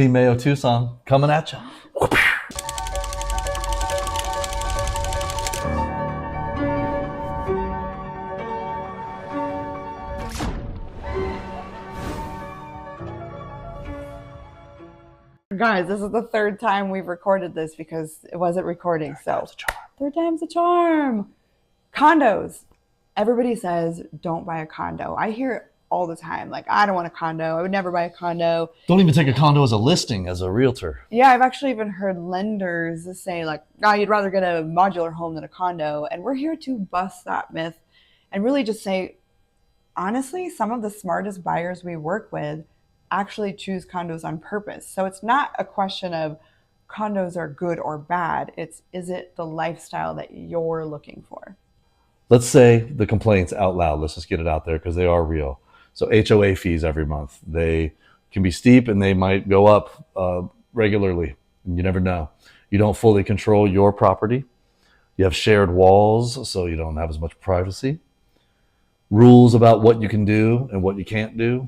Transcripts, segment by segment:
Team Mayo Tucson coming at you. Guys, this is the third time we've recorded this because it wasn't recording. So third time's a charm. Condos. Everybody says don't buy a condo. I hear it all the time. Like, I don't want a condo. I would never buy a condo. Don't even take a condo as a listing as a realtor. Yeah, I've actually even heard lenders say like, oh, you'd rather get a modular home than a condo. And we're here to bust that myth and really just say, honestly, some of the smartest buyers we work with actually choose condos on purpose. So it's not a question of condos are good or bad. It's, is it the lifestyle that you're looking for? Let's say the complaints out loud. Let's just get it out there because they are real. So HOA fees every month, they can be steep and they might go up regularly. You never know. You don't fully control your property. You have shared walls, so you don't have as much privacy. Rules about what you can do and what you can't do.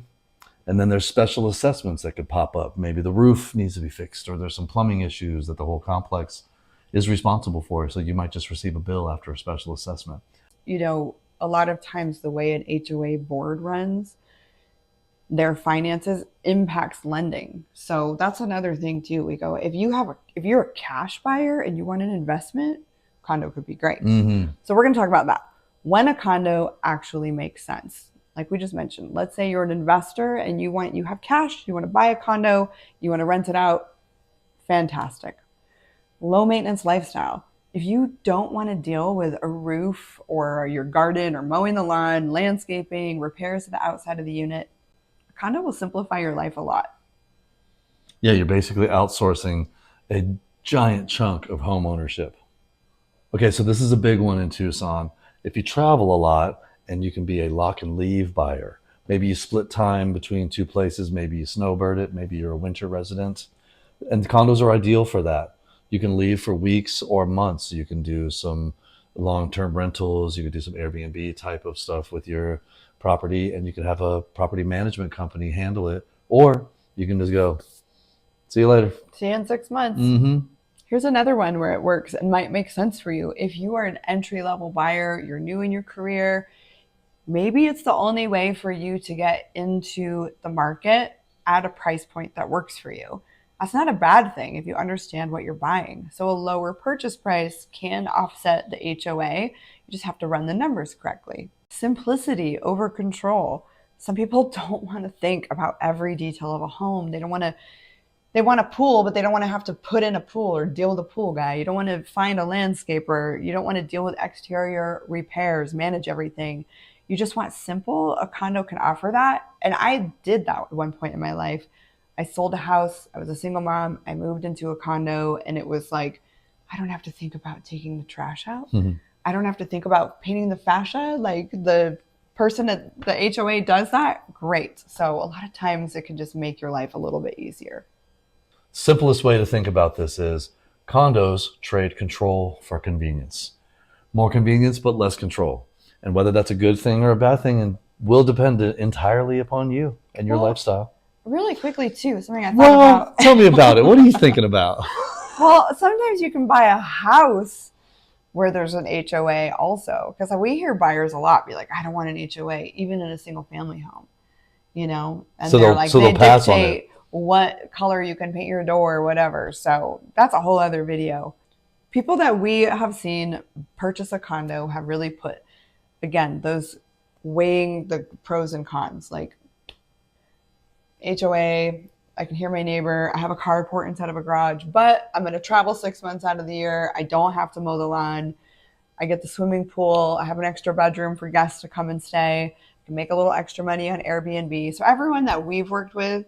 And then there's special assessments that could pop up. Maybe the roof needs to be fixed, or there's some plumbing issues that the whole complex is responsible for. So you might just receive a bill after a special assessment. You know, a lot of times the way an HOA board runs, their finances impacts lending. So that's another thing too. We go, if you're a cash buyer and you want an investment, condo could be great. Mm-hmm. So we're going to talk about that. When a condo actually makes sense. Like we just mentioned, let's say you're an investor and you have cash, you want to buy a condo, you want to rent it out. Fantastic. Low maintenance lifestyle. If you don't want to deal with a roof or your garden or mowing the lawn, landscaping, repairs to the outside of the unit, a condo will simplify your life a lot. Yeah, you're basically outsourcing a giant chunk of home ownership. Okay, so this is a big one in Tucson. If you travel a lot and you can be a lock and leave buyer, maybe you split time between two places, maybe you snowbird it, maybe you're a winter resident, and condos are ideal for that. You can leave for weeks or months. You can do some long-term rentals. You can do some Airbnb type of stuff with your property, and you can have a property management company handle it, or you can just go, see you later. See you in 6 months. Mm-hmm. Here's another one where it works and might make sense for you. If you are an entry-level buyer, you're new in your career, maybe it's the only way for you to get into the market at a price point that works for you. That's not a bad thing if you understand what you're buying. So a lower purchase price can offset the HOA. You just have to run the numbers correctly. Simplicity over control. Some people don't want to think about every detail of a home. They want a pool, but they don't want to have to put in a pool or deal with a pool guy. You don't want to find a landscaper. You don't want to deal with exterior repairs, manage everything. You just want simple. A condo can offer that. And I did that at one point in my life. I sold a house. I was a single mom. I moved into a condo, and it was like, I don't have to think about taking the trash out. Mm-hmm. I don't have to think about painting the fascia. Like, the person at the HOA does that. Great. So a lot of times it can just make your life a little bit easier. Simplest way to think about this is condos trade control for convenience. More convenience, but less control. And whether that's a good thing or a bad thing will depend entirely upon you and your lifestyle. Really quickly too, something I thought about. Tell me about it. What are you thinking about? Well, sometimes you can buy a house where there's an HOA also. Because we hear buyers a lot be like, I don't want an HOA, even in a single family home. You know? And so they're like, they pass on dictate what color you can paint your door or whatever. So that's a whole other video. People that we have seen purchase a condo have really put, again, those weighing the pros and cons, like HOA, I can hear my neighbor, I have a carport instead of a garage, but I'm going to travel 6 months out of the year. I don't have to mow the lawn. I get the swimming pool. I have an extra bedroom for guests to come and stay. I can make a little extra money on Airbnb. So everyone that we've worked with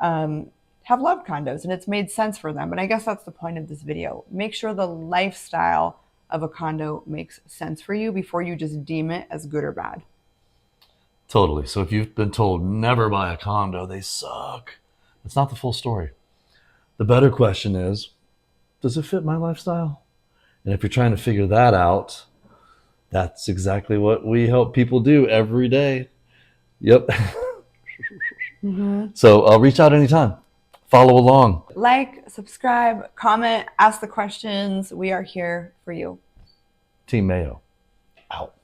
have loved condos, and it's made sense for them. But I guess that's the point of this video. Make sure the lifestyle of a condo makes sense for you before you just deem it as good or bad. Totally. So if you've been told never buy a condo, they suck, it's not the full story. The better question is, does it fit my lifestyle? And if you're trying to figure that out, that's exactly what we help people do every day. Yep. Mm-hmm. So reach out anytime. Follow along. Like, subscribe, comment, ask the questions. We are here for you. Team Mayo. Out.